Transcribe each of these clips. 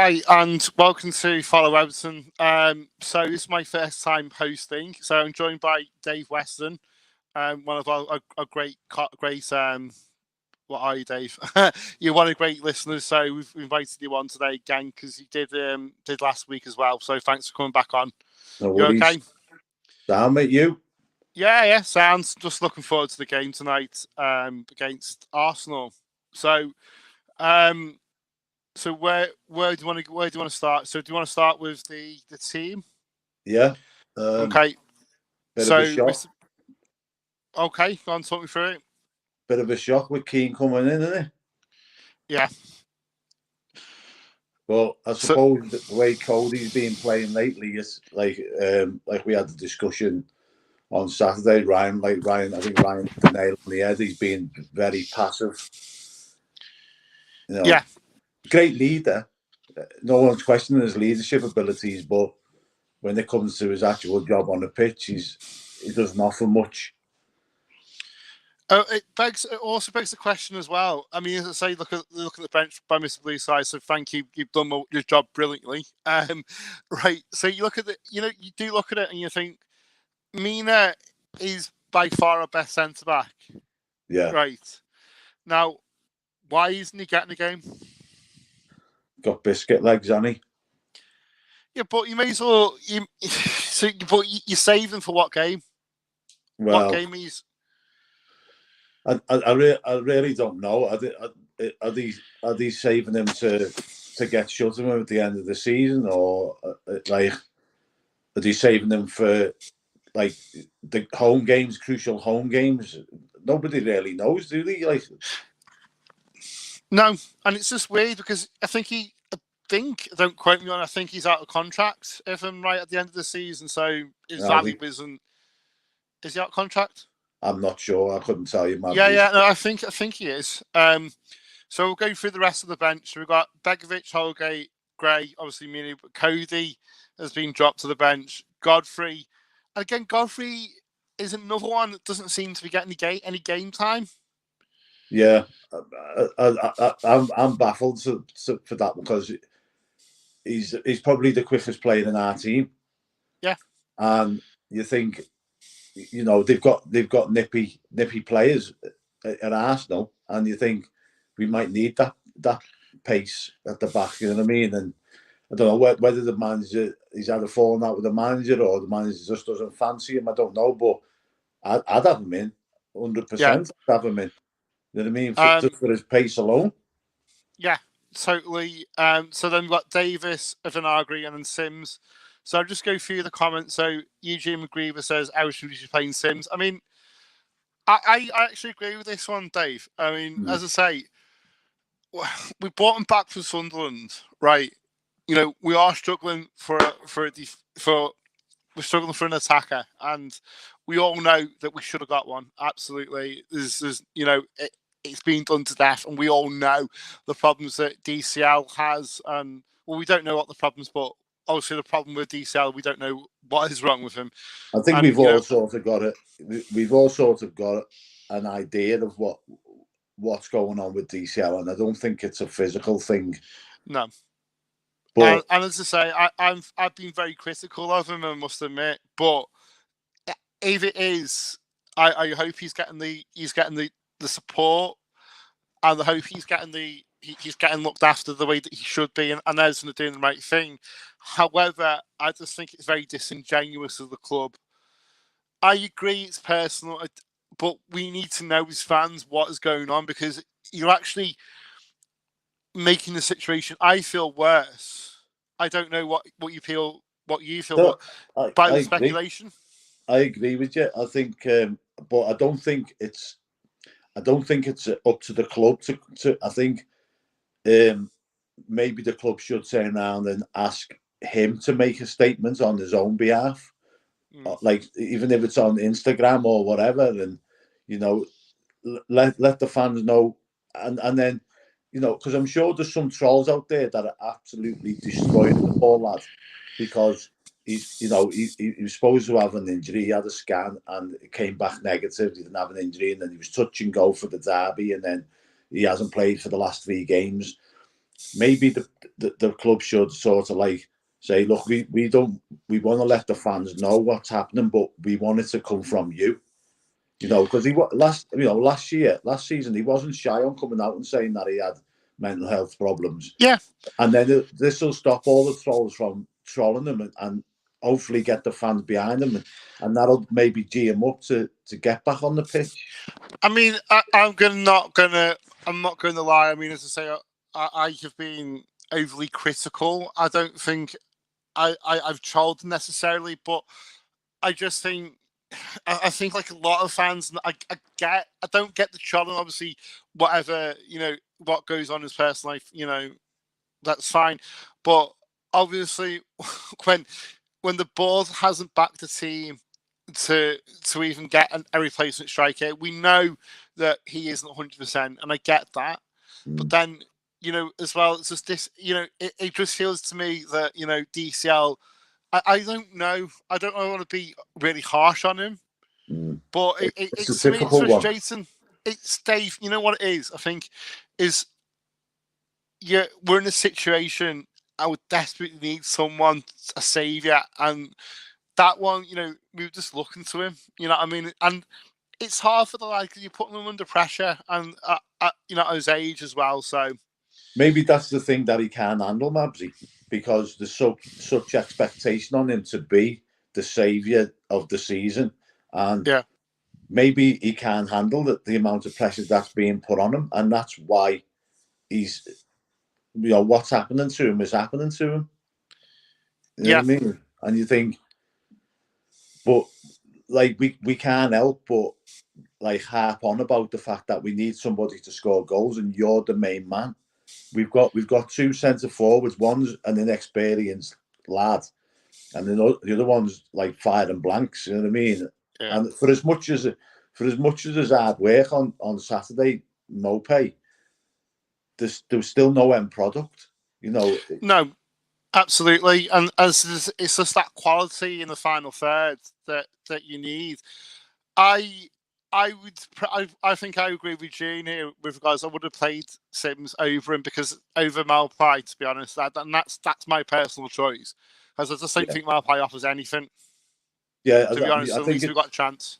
Hi, and welcome to Follow Everton. So this is my first time hosting. So I'm joined by Dave Weston, one of our great. What are you, Dave? You're one of the great listeners. So we've invited you on today again because you did last week as well. So thanks for coming back on. No You worries. okay? Down, mate, you? Yeah, sounds. Just looking forward to the game tonight against Arsenal. So, where do you want to start? So do you want to start with the team? Yeah. Okay. Bit of a shock. Okay, go on, talk me through it. Bit of a shock with Keane coming in, isn't it? Yeah. Well, I suppose the way Cody's been playing lately is like we had the discussion on Saturday. I think Ryan hit the nail on the head. He's been very passive. Yeah. Great leader. No one's questioning his leadership abilities, but when it comes to his actual job on the pitch, he doesn't offer much. It also begs the question as well. I mean, as I say, look at the bench by Mr. Blue Side. So thank you. You've done your job brilliantly. Right. So you look at you do look at it and you think Mina is by far our best centre back. Yeah. Right. Now, why isn't he getting the game? Got biscuit legs, hasn't he? Yeah, but you may as well. But you save them for what game? Well, what game is? I really don't know. Are these saving him to get shut of him at the end of the season, or are they saving them for like the home games, crucial home games? Nobody really knows, do they? No, and it's just weird because I think don't quote me on. I think he's out of contract if I'm right at the end of the season. So his value isn't. Is he out of contract? I'm not sure. I couldn't tell you. No, I think he is. So we'll go through the rest of the bench. We've got Begovic, Holgate, Gray, obviously Mini, but Cody has been dropped to the bench. Godfrey, and again, Godfrey is another one that doesn't seem to be getting any game time. Yeah, I'm baffled for that because he's probably the quickest player in our team. Yeah, and you think, they've got nippy players at Arsenal, and you think we might need that pace at the back. You know what I mean? And I don't know whether the manager he's had a falling out with the manager or the manager just doesn't fancy him. I don't know, but I'd have him in 100%. Have him in. You know what I mean? Just for his pace alone. Yeah, totally. So then we've got Davis, Ivanagri, and then Sims. So I'll just go through the comments. So Eugene McGreever says, "I wish we should play Sims." I mean, I actually agree with this one, Dave. I mean, as I say, we brought him back from Sunderland, right? We are struggling we're struggling for an attacker, and we all know that we should have got one. Absolutely, there's it's been done to death, and we all know the problems that DCL has. And we don't know what the problems, but obviously the problem with DCL, we don't know what is wrong with him. I think we've all sort of got it. We've all sort of got an idea of what's going on with DCL, and I don't think it's a physical thing. No. But, and as I say, I've been very critical of him, I must admit. But if it is, I hope he's getting the support, and I hope he's getting looked after the way that he should be, and Everton are doing the right thing. However, I just think it's very disingenuous of the club. I agree it's personal, but we need to know as fans what is going on, because you're actually making the situation, I feel, worse. I don't know what you feel, no, by the speculation. I agree with you. I think, but I don't think it's up to the club to. I think maybe the club should turn around and ask him to make a statement on his own behalf, like even if it's on Instagram or whatever, and let the fans know, and then because I'm sure there's some trolls out there that are absolutely destroying the poor lad because he's he was supposed to have an injury. He had a scan and it came back negative. He didn't have an injury, and then he was touch and go for the derby, and then he hasn't played for the last 3 games. maybe the club should sort of like say, look, we want to let the fans know what's happening, but we want it to come from you. Because last season he wasn't shy on coming out and saying that he had mental health problems. Yeah. And then this will stop all the trolls from trolling him and hopefully get the fans behind him, and that'll maybe G him up to get back on the pitch. I mean, I'm not gonna lie. I mean, as I say, I have been overly critical. I don't think I've trolled necessarily, but I just think I think like a lot of fans, I don't get the trolling. Obviously, whatever what goes on in his personal life, that's fine. But obviously, when the board hasn't backed the team to even get a replacement striker, we know that he isn't 100%, and I get that. But then, as well, it's just this. It just feels to me that DCL. I don't know. I don't want to be really harsh on him, but It's a to me, it's difficult one. frustrating. It's Dave. You know what it is? I think is we're in a situation. I would desperately need someone, a saviour, and that one, we were just looking to him. You know what I mean? And it's hard for you're putting him under pressure, and at his age as well. So maybe that's the thing that he can't handle, Mabsy, because there's such expectation on him to be the saviour of the season, and yeah, maybe he can't handle the amount of pressure that's being put on him, and that's why he's, what's happening to him is happening to him. You know what I mean? And you think, but like we can't help but like harp on about the fact that we need somebody to score goals, and you're the main man. We've got two centre forwards. One's an inexperienced lad, and the other one's like firing blanks. You know what I mean? yeah. And for as much as there's hard work on Saturday, Mopay, there's still no end product. No, absolutely, and as it's just that quality in the final third that you need. I think I agree with Jane here with regards. I would have played Sims over him over Malpai, to be honest. And that's my personal choice, because I just don't think Malpai offers anything. Yeah, To be honest, I at think least we got a chance.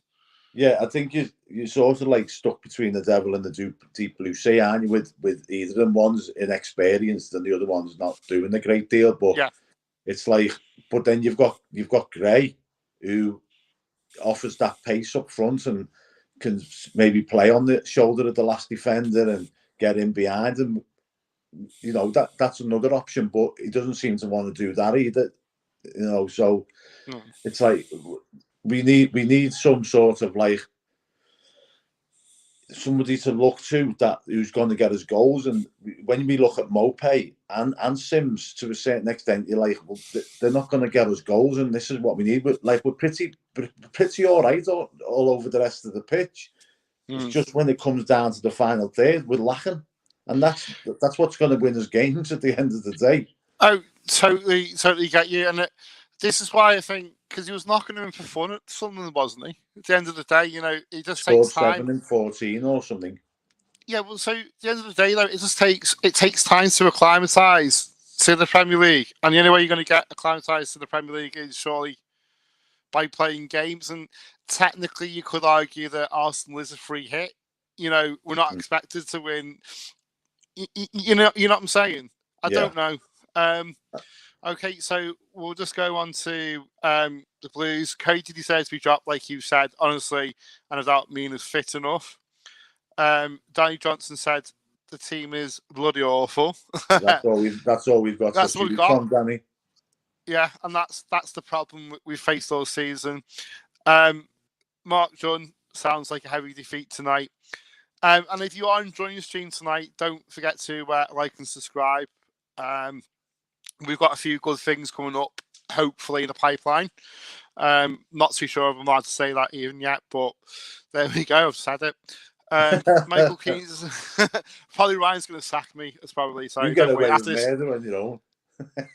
Yeah, I think you're sort of like stuck between the devil and the deep blue sea, aren't you? With either of them, one's inexperienced and the other one's not doing a great deal. But Yeah, it's like, but then you've got Gray, who offers that pace up front and can maybe play on the shoulder of the last defender and get in behind him. That's another option, but he doesn't seem to want to do that either. So it's like we need some sort of like somebody to look to who's going to get us goals. And when we look at Mopay and Sims to a certain extent, you're like, well, they're not going to get us goals, and this is what we need. We're pretty all right all over the rest of the pitch. It's just when it comes down to the final third, we're lacking, and that's what's going to win us games at the end of the day. Oh, totally get you. And this is why I think, because he was knocking him for fun at Sunderland, wasn't he? At the end of the day, it just takes time. 7 in 14 or something. Yeah, well, so at the end of the day, though, it takes time to acclimatise to the Premier League, and the only way you're going to get acclimatised to the Premier League is surely by playing games. And technically, you could argue that Arsenal is a free hit. We're not expected to win. You know what I'm saying? I don't know. Okay, so we'll just go on to the Blues. Cody deserves to be dropped, like you said, honestly, and I don't mean as fit enough. Danny Johnson said the team is bloody awful. That's all we've got. That's what we've got. From Danny. Yeah, and that's the problem we've faced all season. Mark John sounds like a heavy defeat tonight. And if you are enjoying the stream tonight, don't forget to like and subscribe. We've got a few good things coming up, hopefully in the pipeline. Not too sure if I'm allowed to say that even yet, but there we go. I've said it. Michael Keane's probably Ryan's going to sack me. It's probably so. You get away with murder when you know.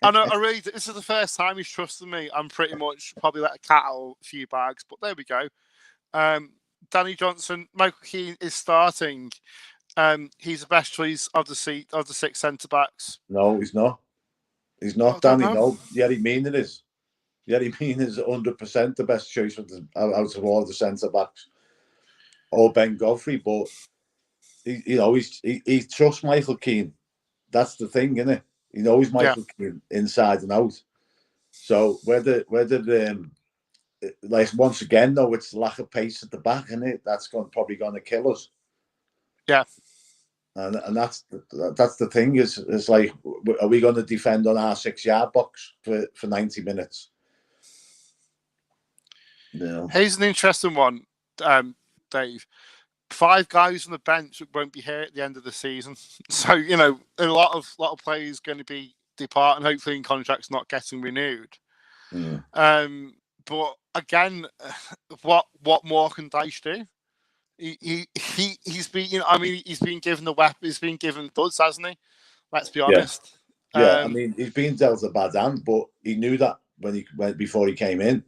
I know. This is the first time he's trusted me. I'm pretty much probably let a cat out a few bags, but there we go. Danny Johnson, Michael Keane is starting. He's the best choice of the 6 centre backs. No, he's not. He's not, Danny. No, Yerry Mina is. Yerry Mina is 100% the best choice out of all the centre backs. Or Ben Godfrey, but he trusts Michael Keane. That's the thing, isn't it? He knows Michael Keane inside and out. So whether like once again though, it's lack of pace at the back, isn't it? That's probably going to kill us. Yeah. And that's the thing is like, are we going to defend on our 6-yard box for 90 minutes? No. Here's an interesting one, Dave. 5 guys on the bench won't be here at the end of the season, so a lot of players going to be departing, hopefully in contracts not getting renewed. But again, what more can Dyche do? He's been he's been given the weapon, he's been given duds, hasn't he? Let's be honest. Yeah, he's been dealt a bad hand, but he knew that before he came in.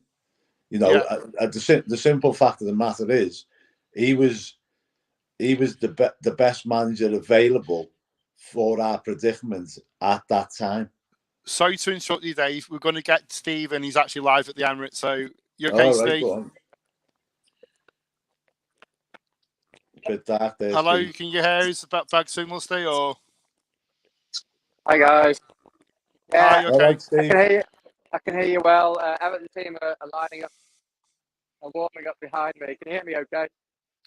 The simple fact of the matter is, he was the best manager available for our predicament at that time. Sorry to interrupt you, Dave. We're going to get Steve, and he's actually live at the Emirates. So you're okay, Steve? Go on. A bit dark there. Hello, Steve. Can you hear us about bad signal, Steve? Or hi guys. Yeah, hi, okay. Right, I can hear you well. Everton team are lining up and warming up behind me. Can you hear me okay?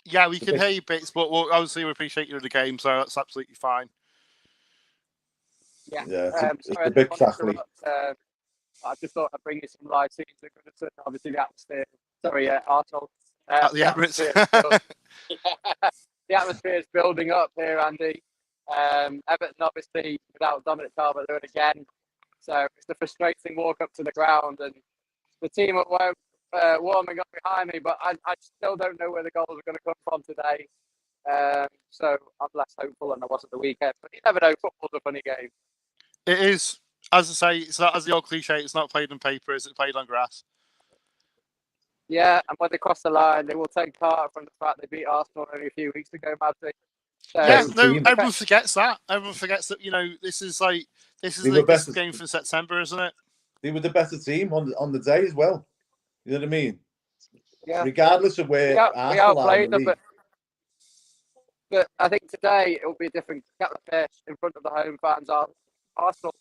Yeah, we can hear you bits, but obviously we appreciate you in the game, so that's absolutely fine. Yeah, it's a big factory. I just thought I'd bring you some live scenes that could have obviously the atmosphere. Sorry, Arsenal. At the Emirates. The atmosphere is building up here, Andy. Everton obviously without Dominic Calvert-Lewin again, so it's the frustrating walk up to the ground, and the team are warming up behind me, but I still don't know where the goals are going to come from today. So I'm less hopeful than I was at the weekend, but you never know. Football's a funny game. It is, as I say, it's not, as the old cliche, it's not played on paper, it's played on grass. Yeah, and when they cross the line, they will take part from the fact they beat Arsenal only a few weeks ago, Maddie. So, everyone forgets that. Everyone forgets that, this is the game for September, isn't it? They were the better team on the day as well. You know what I mean? Yeah. Regardless of where we outplayed them, but I think today it will be a different kettle of fish in front of the home fans. Arsenal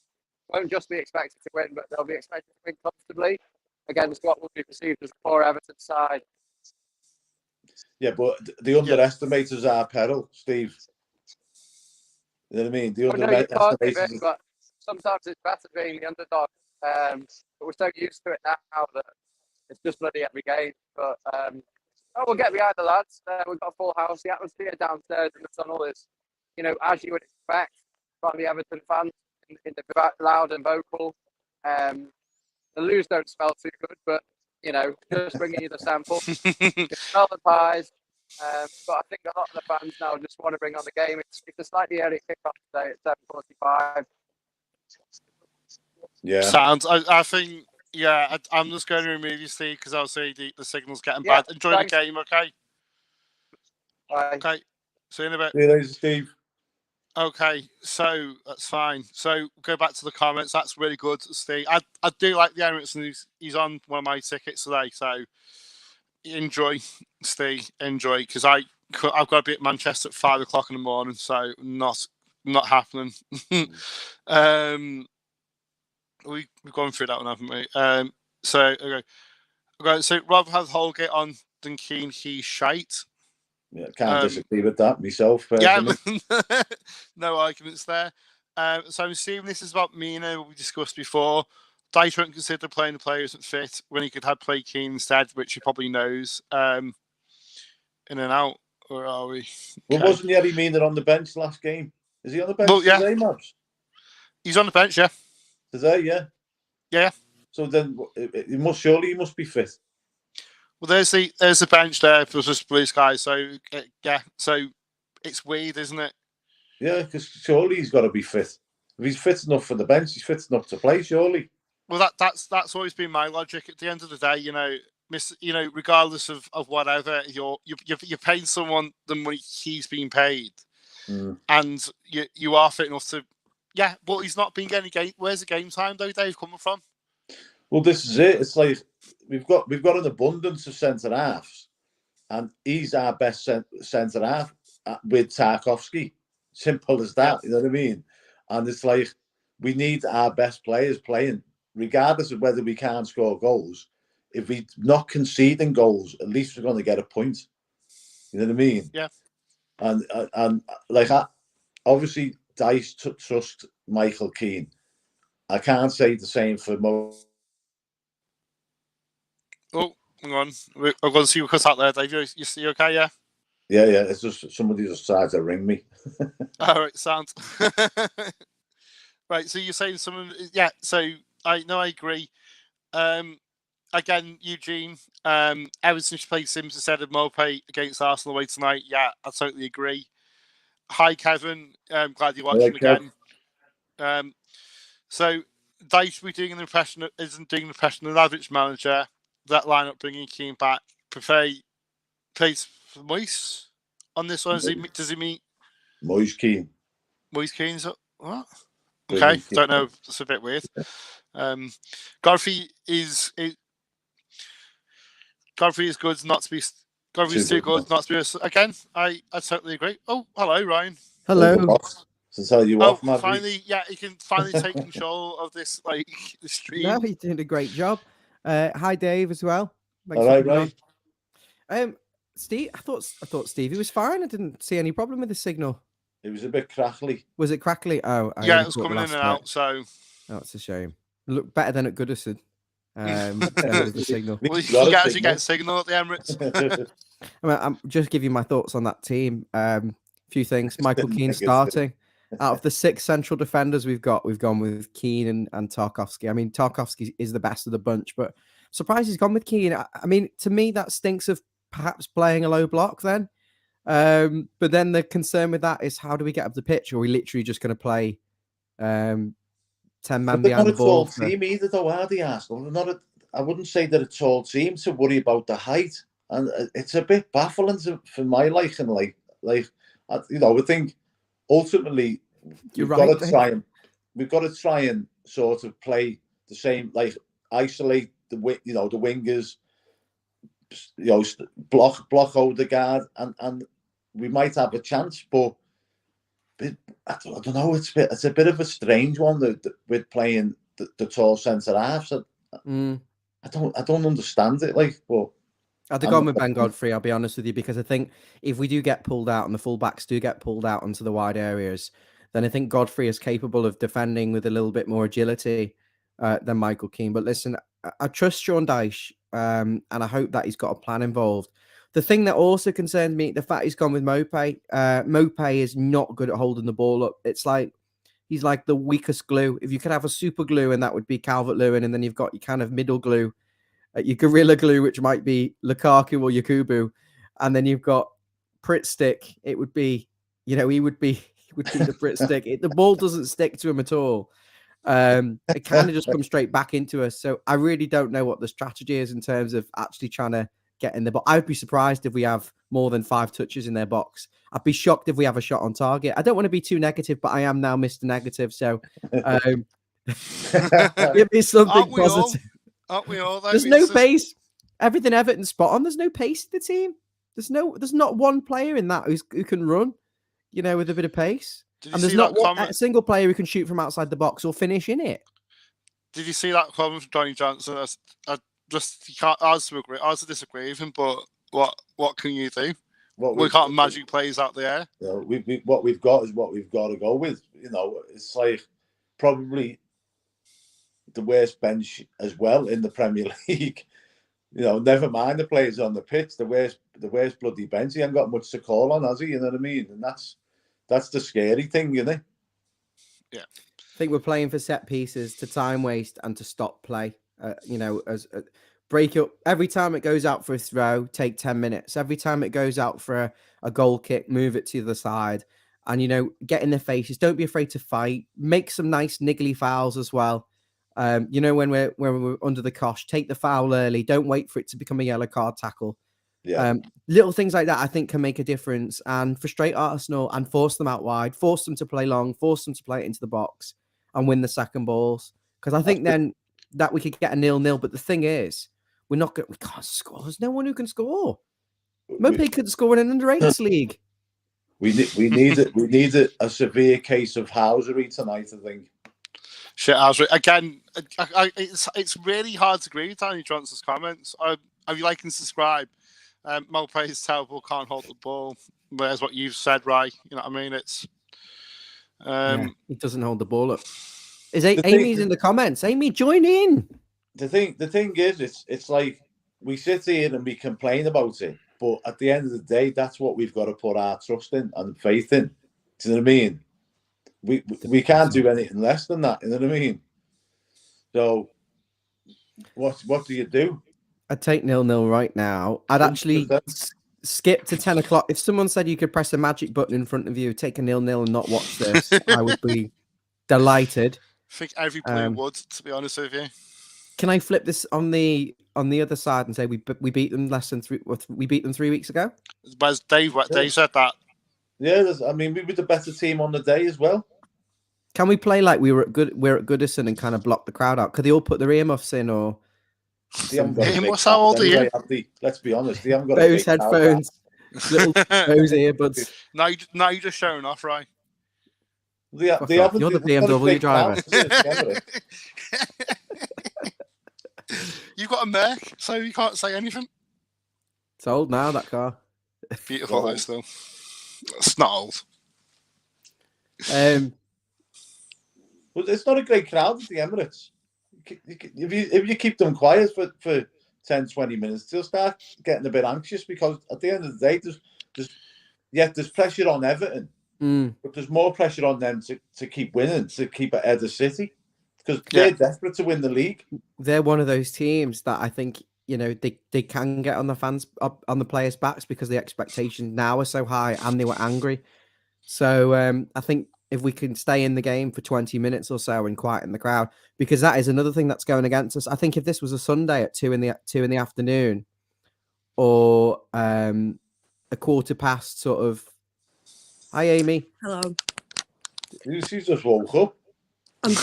won't just be expected to win, but they'll be expected to win comfortably against what will be perceived as a poor Everton side. Yeah, but they underestimate us our peril, Steve. You know what I mean? They underestimate us. But sometimes it's better being the underdog. But we're so used to it now that it's just bloody every game. But we'll get behind the lads. We've got a full house. The atmosphere downstairs in the tunnel is, as you would expect from the Everton fans, in the loud and vocal. The loos don't smell too good, but just bringing you the sample. You smell the pies. But I think a lot of the fans now just want to bring on the game. It's a slightly early kickoff today at 7:45. Yeah. Sounds. I think. Yeah, I'm just going to remove you, Steve, because I'll see the signal's getting bad. Enjoy the game, okay? Bye. Okay. See you in a bit. See you later, Steve. Okay, so that's fine. So go back to the comments. That's really good, Steve. I do like the Emirates, and he's on one of my tickets today. So enjoy, Steve. Enjoy, because I've got to be at Manchester at 5 o'clock in the morning. So not happening. We've gone through that one, haven't we? So okay. So Rob has Holgate on Keane. He's shite. Yeah, can't disagree with that myself. Personally. Yeah, no arguments there. So I'm assuming this is about Mina, what we discussed before. Dyche won't consider playing the player isn't fit when he could have played Keane instead, which he probably knows. In and out. Where are we? Well, wasn't Yerry Mina on the bench last game? Is he on the bench today, Mobs? He's on the bench, yeah. Today, yeah. Yeah. So then, he must be fit. Well, there's the bench there for just blue sky. So yeah, so it's weird, isn't it? Yeah, because surely he's got to be fit. If he's fit enough for the bench, he's fit enough to play. Surely. Well, that's always been my logic. At the end of the day, regardless of whatever, you're paying someone the money he's being paid. and you are fit enough to. Yeah, but he's not been getting game. Where's the game time though, Dave, coming from? Well, this is it. It's like we've got an abundance of centre halves, and he's our best centre half with Tarkowski. Simple as that. You know what I mean? And it's like we need our best players playing, regardless of whether we can't score goals. If we're not conceding goals, at least we're going to get a point. You know what I mean? Yeah. And like obviously, Dice trust Michael Keane. I can't say the same for Mo. Oh, hang on. I'm going to see you cut out there, Dave. You okay? Yeah. Yeah. It's just somebody just tried to ring me. All right, sounds. Right. So you're saying someone? Yeah. So I agree. Again, Eugene. Everton should play Sims instead of Mopay against Arsenal away tonight. Yeah, I totally agree. Hi, Kevin. I'm glad you're watching again. So Dice isn't doing an impression of an average manager. That lineup bringing Keane back. Buffet plays for Moise on this one. Does he meet Moise Keane? Moise Keane? What? Okay, don't know. That's a bit weird. Godfrey is good not to be. Godfrey's too good not to be. Again, I totally agree. Oh, hello, Ryan. Hello. To tell you off, finally, he can finally take control of this the stream. No, he's doing a great job. Hi, Dave, as well. Thanks. All right, Ryan. Steve, I thought Stevie was fine. I didn't see any problem with the signal. It was a bit crackly. Was it crackly? Oh, yeah, it was coming in and out. So, it's a shame. Look better than at Goodison. The signal. Well, you actually get signal at the Emirates. I'm just giving you my thoughts on that team. Few things. Michael Keane starting. Out of the 6 central defenders we've gone with Keane and Tarkowski. I mean, Tarkowski is the best of the bunch, but surprised he's gone with Keane. I mean, to me, that stinks of perhaps playing a low block then. But then the concern with that is how do we get up the pitch? Or are we literally just going to play 10 men behind the ball? Not a tall team either, though, are they, Arsenal? I wouldn't say they're a tall team to worry about the height. And it's a bit baffling for my liking. I think ultimately we've got to try and sort of play the same, like isolate the wingers, block Odegaard, and we might have a chance, but I don't know. It's a bit of a strange one with playing the tall centre halves. I don't understand it. But I'd have gone with Ben Godfrey, I'll be honest with you, because I think if we do get pulled out and the fullbacks do get pulled out onto the wide areas, then I think Godfrey is capable of defending with a little bit more agility than Michael Keane. But listen, I trust Sean Dyche, and I hope that he's got a plan involved. The thing that also concerns me, the fact he's gone with Mopay. Mopay is not good at holding the ball up. It's like he's like the weakest glue. If you could have a super glue, and that would be Calvert-Lewin, and then you've got your kind of middle glue, your gorilla glue, which might be Lukaku or Yakubu, and then you've got Pritt stick. It would be, he would be the Pritt stick. The ball doesn't stick to him at all. It kind of just comes straight back into us. So I really don't know what the strategy is in terms of actually trying to get in the box. I'd be surprised if we have more than 5 touches in their box. I'd be shocked if we have a shot on target. I don't want to be too negative, but I am now Mr. Negative. So give me something positive. Aren't we all? There's no pace. Everything Everton spot on. There's no pace in the team. There's not one player in that who can run, with a bit of pace. And there's not a single player who can shoot from outside the box or finish in it. Did you see that comment from Johnny Johnson? You can't to disagree with him, but what can you do? We can't magic plays out there. What we've got is what we've got to go with. It's like probably the worst bench as well in the Premier League. Never mind the players on the pitch. The worst bloody bench. He hasn't got much to call on, has he? You know what I mean? And that's the scary thing, Yeah. I think we're playing for set pieces to time waste and to stop play. Break up every time it goes out for a throw. Take 10 minutes. Every time it goes out for a goal kick, move it to the side. And get in their faces. Don't be afraid to fight. Make some nice niggly fouls as well. When we're under the cosh, take the foul early. Don't wait for it to become a yellow card tackle. Yeah. Little things like that, I think, can make a difference and frustrate Arsenal and force them out wide, force them to play long, force them to play it into the box and win the second balls. Because I think then that we could get a 0-0. But the thing is, we can't score. There's no one who can score. Mopé couldn't score in an under-8s league. We need a severe case of housery tonight, I think. Shit, housery. Again, it's really hard to agree with Danny Johnson's comments. Are you like and subscribe? Mopé is terrible, can't hold the ball. There's what you've said, right? You know what I mean? It's he doesn't hold the ball up. Amy's in the comments? Amy, join in. The thing is, it's like we sit here and we complain about it, but at the end of the day, that's what we've got to put our trust in and faith in. Do you know what I mean? We can't do anything less than that. You know what I mean? So, what do you do? I'd take 0-0 right now. I'd actually skip to 10 o'clock. If someone said you could press a magic button in front of you, take a 0-0 and not watch this, I would be delighted. I think every player would, to be honest with you. Can I flip this on the other side and say we beat them we beat them 3 weeks ago? But Dave said that. Yeah, we were the better team on the day as well. Can we play like we're at Goodison and kind of block the crowd out? Could they all put their earmuffs in or? What's how old are you? Let's be honest. They haven't got those headphones, little those earbuds. Now you're just showing off, right? They haven't. You're the BMW driver. You've got a Merc, so you can't say anything. It's old now, that car. Beautiful though, still. It's not old. Well, it's not a great crowd at the Emirates. If you keep them quiet for 10, 20 minutes, they'll start getting a bit anxious because at the end of the day, there's pressure on Everton, but there's more pressure on them to keep winning, to keep ahead of City, because they're desperate to win the league. They're one of those teams that I think, you know, they can get on the fans, on the players' backs because the expectations now are so high and they were angry. So I think if we can stay in the game for 20 minutes or so and quieten the crowd, because that is another thing that's going against us. I think if this was a Sunday at 2 in the afternoon or a quarter past sort of. Hi, Amy. Hello. She just woke up. I'm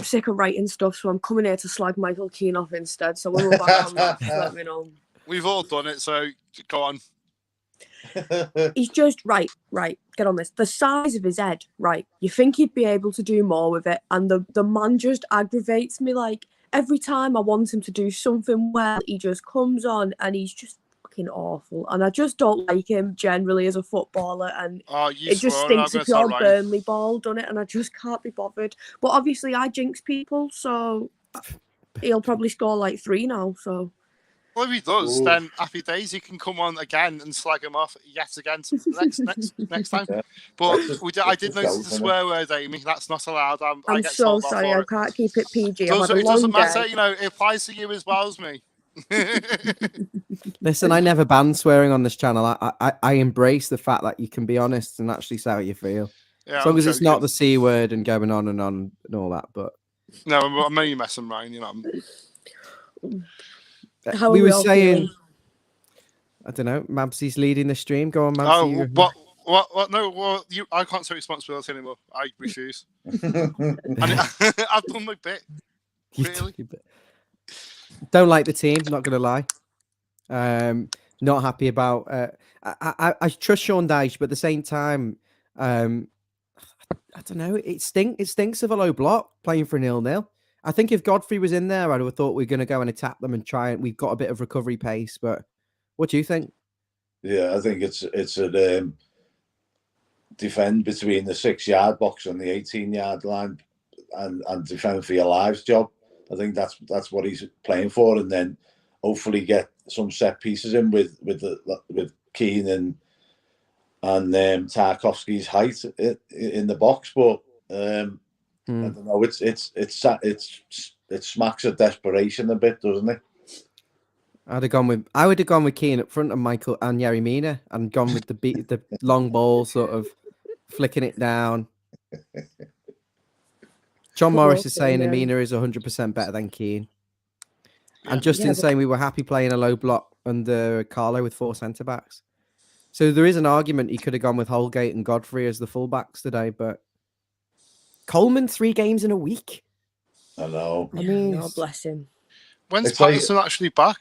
sick of writing stuff, so I'm coming here to slag Michael Keane off instead. So when we're back on that, let me know. We've all done it, so go on. He's just right. Get on this. The size of his head, right? You think he'd be able to do more with it, and the man just aggravates me. Like every time I want him to do something well, he just comes on and he's just fucking awful. And I just don't like him generally as a footballer. And it just stinks of pure Burnley ball, done it? And I just can't be bothered. But obviously, I jinx people, so he'll probably score like 3 now. So. Well, if he does, then happy days. He can come on again and slag him off yet again next time. Yeah. But I did notice the swear word, Amy. That's not allowed. I'm so sorry. I can't keep it PG. It doesn't matter. You know, it applies to you as well as me. Listen, I never ban swearing on this channel. I embrace the fact that you can be honest and actually say how you feel. Yeah, as long as it's not the C word and going on and all that. But no, I'm only messing around. You know. We were saying, I don't know, Mabsy's leading the stream. Go on, Mabsy. Oh, what? No, I can't take responsibility anymore. I refuse. I've done my bit. Really? Don't like the team, not going to lie. Not happy about... I trust Sean Dyche, but at the same time, I don't know, it stinks of a low block playing for 0-0. I think if Godfrey was in there, I'd have thought we're going to go and attack them and try and we've got a bit of recovery pace. But what do you think? Yeah, I think it's a defend between the 6-yard box and the 18-yard line and defend for your lives job. I think that's what he's playing for, and then hopefully get some set pieces in with Keane and Tarkowski's height in the box, but. I don't know. It smacks of desperation a bit, doesn't it? I would have gone with Keane up front and Michael and Yerry Mina and gone with the long ball, sort of flicking it down. John Morris is saying Mina is 100% better than Keane. And Justin's saying we were happy playing a low block under Carlo with 4 centre backs. So there is an argument he could have gone with Holgate and Godfrey as the fullbacks today, but Coleman 3 games in a week. I know. I mean, God bless him. When's It's like- Patterson actually back?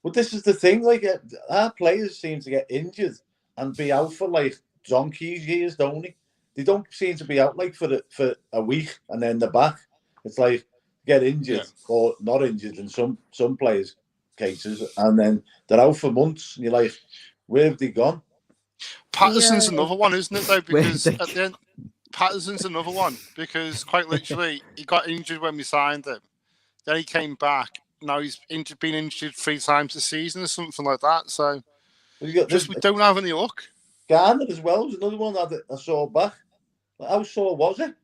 Well, this is the thing. Like, our players seem to get injured and be out for like donkey's years, don't they? They don't seem to be out like for a week and then they're back. It's like get injured or not injured in some players' cases, and then they're out for months. And you're like, where have they gone? Patterson's another one, isn't it? Though, because at the end, Patterson's another one because quite literally he got injured when we signed him. Then he came back. Now he's been injured 3 times this season or something like that. So Well, you got we don't have any luck. Garner as well was another one that I saw back. Like, how sore was it?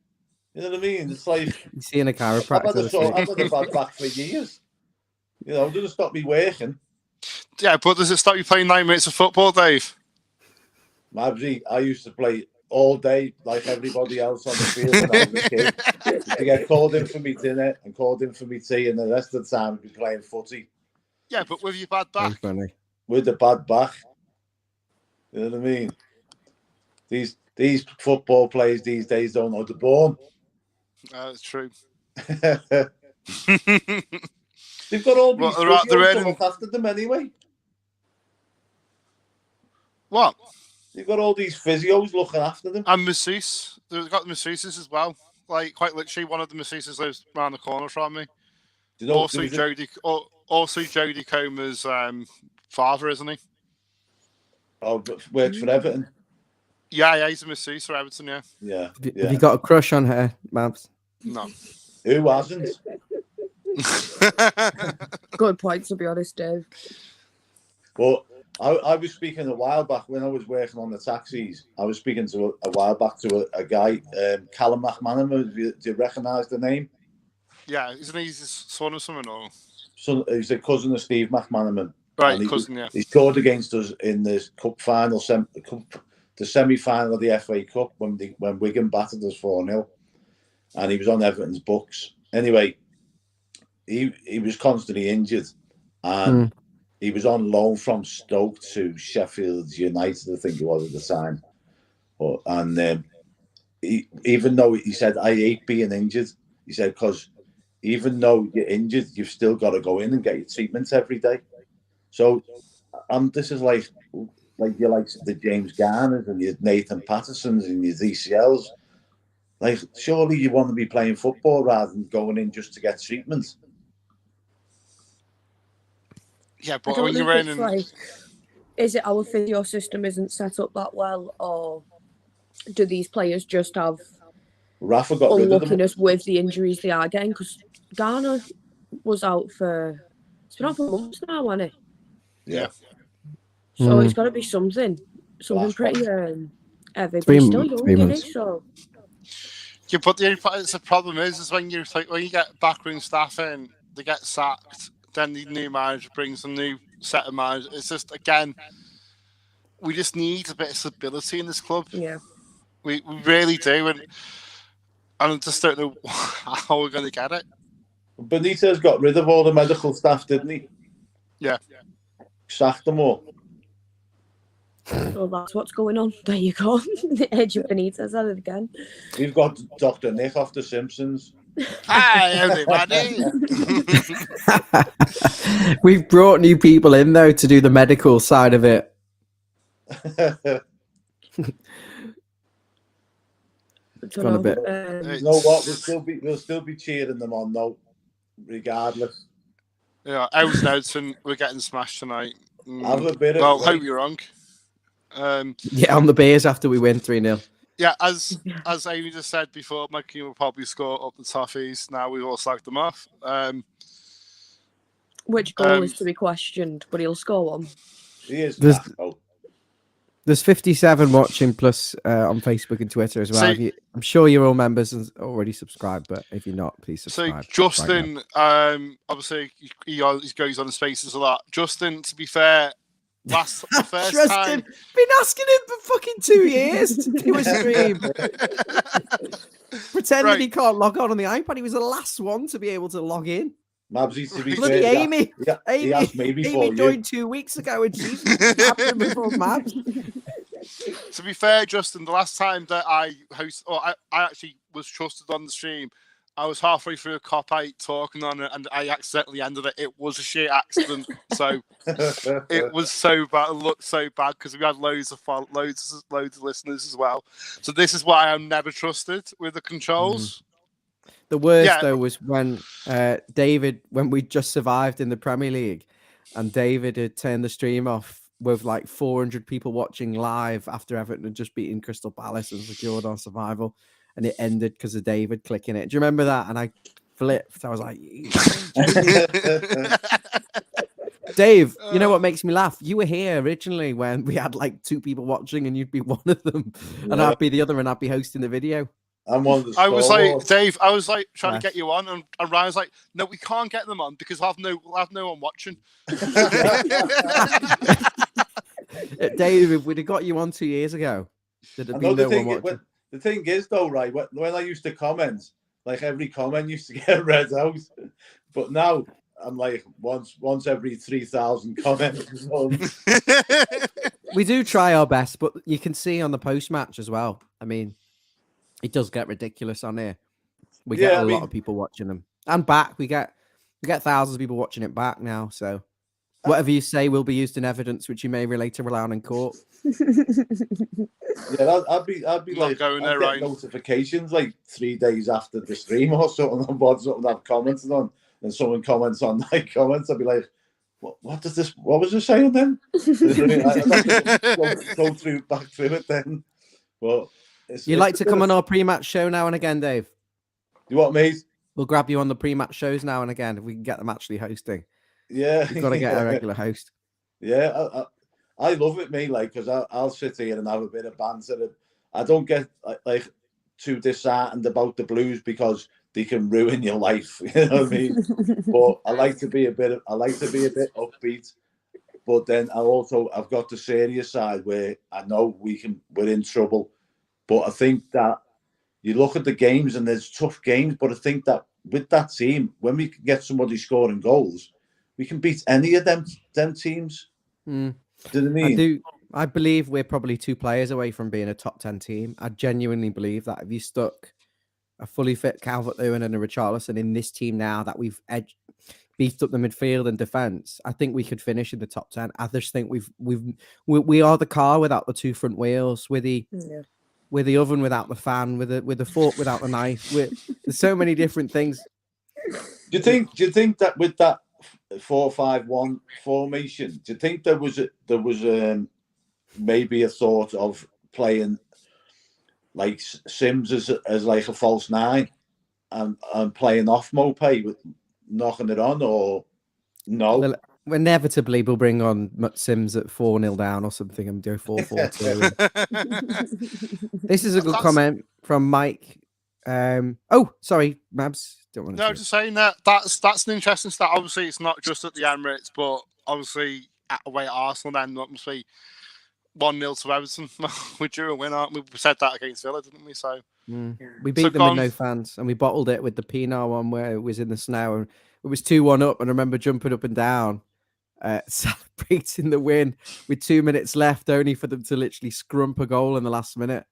You know what I mean? It's like you seeing a chiropractor. I've had a bad back for years. You know, it doesn't stop me working. Yeah, but does it stop you playing 9 minutes of football, Dave? Mabsy, I used to play all day like everybody else on the field when I was a kid. To get called in for me dinner and called in for me tea, and the rest of the time I'd be playing footy. Yeah, but with your bad back. With the bad back. You know what I mean? These football players these days don't know the born. That's true. They've got all these physios to earning... look after them anyway. What? They've got all these physios looking after them. And masseuse. They've got masseuses as well. Like, quite literally, one of the masseuses lives around the corner from me. You know, also, Jodie Comer's father, isn't he? Oh, works for Everton. Yeah, he's a masseuse for Everton, yeah. Yeah. Have you got a crush on her, Mabs? No. Who hasn't? Good point, to be honest, Dave. But I was speaking a while back when I was working on the taxis. I was speaking to a while back to a guy, Callum McManaman. Do you recognise the name? Yeah, isn't he his son or something? Or? He's a cousin of Steve McManaman. Right, cousin, yeah. He scored against us in the cup final, the semi-final of the FA Cup when Wigan battered us 4-0. And he was on Everton's books. Anyway, he was constantly injured. And he was on loan from Stoke to Sheffield United, I think it was at the time. Even though he said, I hate being injured, he said, because even though you're injured, you've still got to go in and get your treatments every day. So, this is like you like the James Garners and your Nathan Pattersons and your DCLs. Like, surely you want to be playing football rather than going in just to get treatment. Yeah, but when you're in, like, is it our physio system isn't set up that well, or do these players just have Rafa got rid of them unluckiness with the injuries they are getting? Because Garner was out for been out for months now, hasn't he? Yeah. So it's got to be something pretty heavy. But he's still young, isn't he? So. Yeah, but the problem is when you get backroom staff in, they get sacked. Then the new manager brings a new set of managers. It's just, again, we just need a bit of stability in this club. Yeah. We really do. And I just don't know how we're going to get it. Benitez got rid of all the medical staff, didn't he? Yeah. Sacked them all. So that's what's going on. There you go. The edge of Benitez at it again. We've got Dr. Nick off The Simpsons. Hi, everybody. We've brought new people in, though, to do the medical side of it. It's gone a bit. You know what? We'll still be cheering them on, though, regardless. Yeah, Everton, we're getting smashed tonight. Have a bit of. Well, hope you're wrong. Yeah, on the Bears after we win 3-0. Yeah, as Amy just said before, my team will probably score up the Toffees. Now we've all slagged them off. Which goal is to be questioned, but he'll score one. He is. There's 57 watching plus on Facebook and Twitter as well. I'm sure you're all members and already subscribed, but if you're not, please subscribe. So Justin, obviously he goes on the Spaces a lot. Justin, to be fair, the first Justin, time been asking him for fucking 2 years to do a stream. Pretending he can't log on the iPad. He was the last one to be able to log in. Mabsy, to be Bloody fair, Amy. yeah, Amy, he asked me before Amy you. joined 2 weeks ago and she's happened before Mabs. To be fair, Justin, the last time that I actually was trusted on the stream, I was halfway through a cop-out talking on it, and I accidentally ended it. It was a shit accident, so it was so bad. It looked so bad because we had loads of listeners as well. So this is why I'm never trusted with the controls. The worst though was when David, when we just survived in the Premier League, and David had turned the stream off with like 400 people watching live after Everton had just beaten Crystal Palace and secured our survival, and it ended because of David clicking it. Do you remember that? And I flipped. I was like, Dave, you know what makes me laugh? You were here originally when we had like 2 people watching, and you'd be one of them, and I'd be the other, and I'd be hosting the video. I'm one of the I was like, Dave, I was like trying Yes. to get you on, and Ryan was like, no, we can't get them on because we'll have no one watching. Dave, if we'd have got you on 2 years ago, there'd have been no one watching. The thing is, though, right, when I used to comment, like every comment used to get read out, but now I'm like once every 3,000 comments. We do try our best, but you can see on the post match as well. I mean, it does get ridiculous on here. We get a lot of people watching them, and back we get thousands of people watching it back now. So whatever you say will be used in evidence, which you may relate to Ralown in court. Yeah, I'd be like going there, right? Notifications like 3 days after the stream or something on something I've commented on, and someone comments on my comments. I'd be like, what was it saying then? I'd go back through it then. Well, you like to come on our pre-match show now and again, Dave? You what, mate? We'll grab you on the pre-match shows now and again if we can get them actually hosting. Yeah, we've got to get a regular host. Yeah, I love it, mate. Like, because I'll sit here and have a bit of banter. I don't get like too disheartened about the Blues because they can ruin your life. You know what I mean? But I like to be a bit upbeat. But then I've got the serious side where I know we're in trouble. But I think that you look at the games and there's tough games, but I think that with that team, when we can get somebody scoring goals, we can beat any of them teams. Mm. Do you know what I mean? I believe we're probably 2 players away from being a top 10 team. I genuinely believe that if you stuck a fully fit Calvert-Lewin and a Richarlison in this team now that we've beefed up the midfield and defense, I think we could finish in the top 10. I just think we are the car without the 2 front wheels. We're the oven without the fan. We're the fork without the knife. There's so many different things. Do you think that with that 4-5-1 formation, do you think there was maybe a thought of playing like Sims as like a false 9 and playing off Mopay with knocking it on, or no? Well, inevitably we'll bring on Sims at 4-0 down or something and do 4-4-2. This is a good comment from Mike. Sorry, Mabs. Just saying that's an interesting stat. Obviously, it's not just at the Emirates, but obviously away at Arsenal. Then obviously 1-0 to Everton. We're due a win, aren't we? We said that against Villa, didn't we? So we beat them with no fans, and we bottled it with the Pinar one where it was in the snow, and it was 2-1 up. And I remember jumping up and down, celebrating the win with 2 minutes left, only for them to literally scrump a goal in the last minute.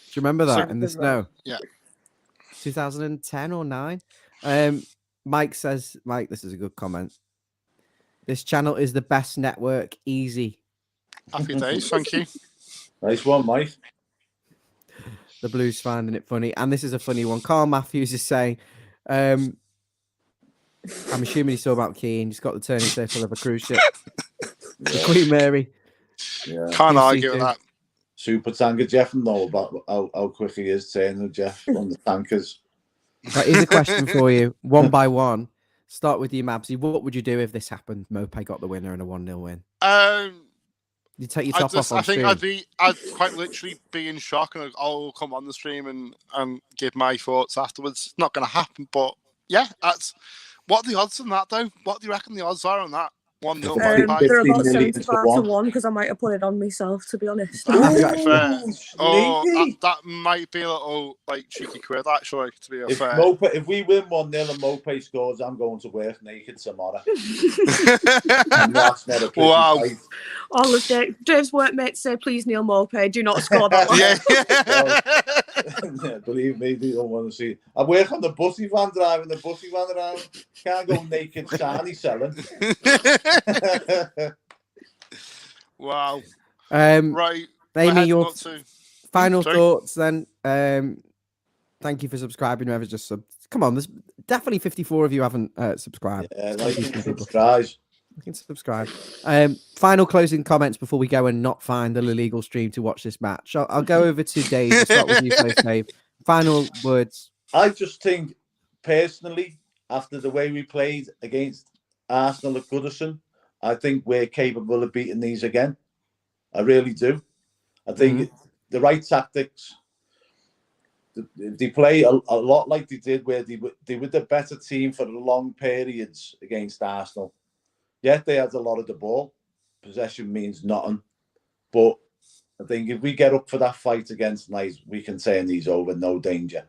Do you remember that in the snow? Yeah. 2010 or 9. Mike says, this is a good comment. This channel is the best network. Easy. Happy days. Thank you. Nice one, Mike. The Blues finding it funny. And this is a funny one. Carl Matthews is saying, I'm assuming he's talking about Keane. He's got the turning circle of a cruise ship. The Queen Mary. Yeah. Can't argue with that. Super tanker Jeff know about how quick he is turning Jeff on the tankers. Right, here's a question for you, one by one. Start with you, Mabsy. What would you do if this happened? Mopay got the winner and a 1-0 win. You take your top off on stream. I'd quite literally be in shock, and I'll come on the stream and give my thoughts afterwards. It's not going to happen, but yeah, what are the odds on that though? What do you reckon the odds are on that? 1-0 Fifty- Mopey. They're 15 about million to 75 to 1 because I might have put it on myself, to be honest. Fair. Oh, Sneaky. that might be a little like cheeky quid, actually, to be If fair. if we win 1-0 and Mopey scores, I'm going to work naked tomorrow. And that's not a pretty Wow. sight. All of Dave's workmates say, please, Neil Mopey, do not score that one. Yeah. Believe me, they don't want to see it. I work on the bussy van, driving the bussy van around. Can't go naked, shiny selling. Wow. Right. Right. Amy, your to... final Sorry? thoughts then. Thank you for subscribing. Whoever's just come on, there's definitely 54 of you haven't subscribed. Yeah, like and subscribe. You can subscribe. Final closing comments before we go and not find the illegal stream to watch this match. I'll go over to Dave. We'll start with you first, Dave. Final words. I just think, personally, after the way we played against Arsenal at Goodison, I think we're capable of beating these again. I really do. I think the right tactics. They play a lot like they did, where they were the better team for long periods against Arsenal. Yet they had a lot of the ball. Possession means nothing. But I think if we get up for that fight against Knight, we can turn these over, no danger.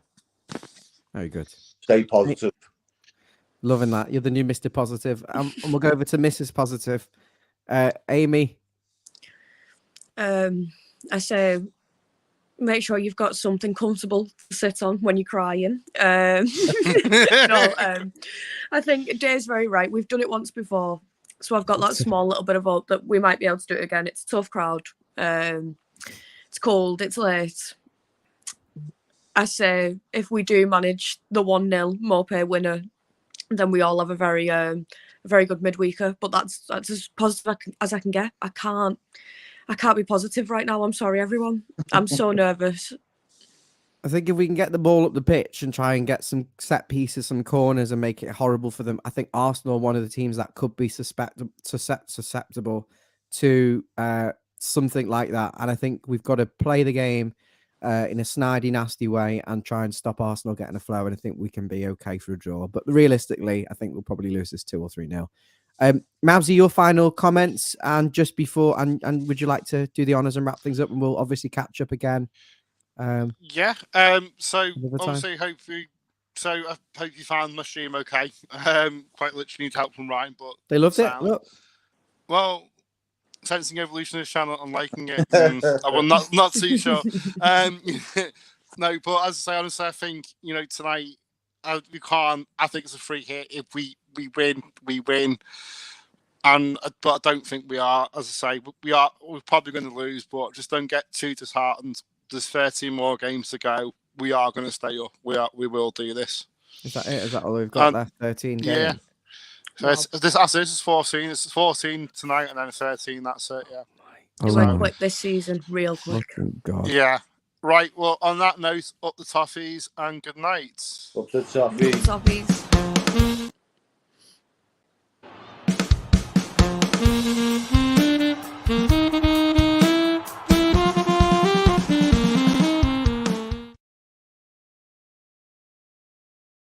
Very good. Stay positive. Loving that. You're the new Mr. Positive. And we'll go over to Mrs. Positive. Amy. I say, make sure you've got something comfortable to sit on when you're crying. I think Dave's very right. We've done it once before. So I've got that small little bit of hope that we might be able to do it again. It's a tough crowd. It's cold. It's late. I say if we do manage the 1-0 Mopey winner, then we all have a very good midweeker. But that's as positive as I can get. I can't be positive right now. I'm sorry, everyone. I'm so nervous. I think if we can get the ball up the pitch and try and get some set pieces, some corners, and make it horrible for them, I think Arsenal are one of the teams that could be susceptible to something like that. And I think we've got to play the game in a snidey, nasty way and try and stop Arsenal getting a flow. And I think we can be okay for a draw. But realistically, I think we'll probably lose this 2 or 3-0. Mavsy, your final comments, and just before, and would you like to do the honours and wrap things up? And we'll obviously catch up again. So obviously, I hope you found my stream okay. Quite literally need help from Ryan, but they loved it. Look. Well, sensing evolution of this channel and liking it, I will not too sure. No, but as I say, honestly, I think tonight we can't. I think it's a free hit. If we win, we win. But I don't think we are. As I say, we're probably going to lose, but just don't get too disheartened. There's 13 more games to go. We are going to stay up. We will do this. Is that it? Is that all we've got left? 13 games? Yeah. So this is 14. It's 14 tonight and then 13. That's it, yeah. It went quick this season, real quick. God. Yeah. Right, well, on that note, up the toffees and good night. Up the toffees. Toffees.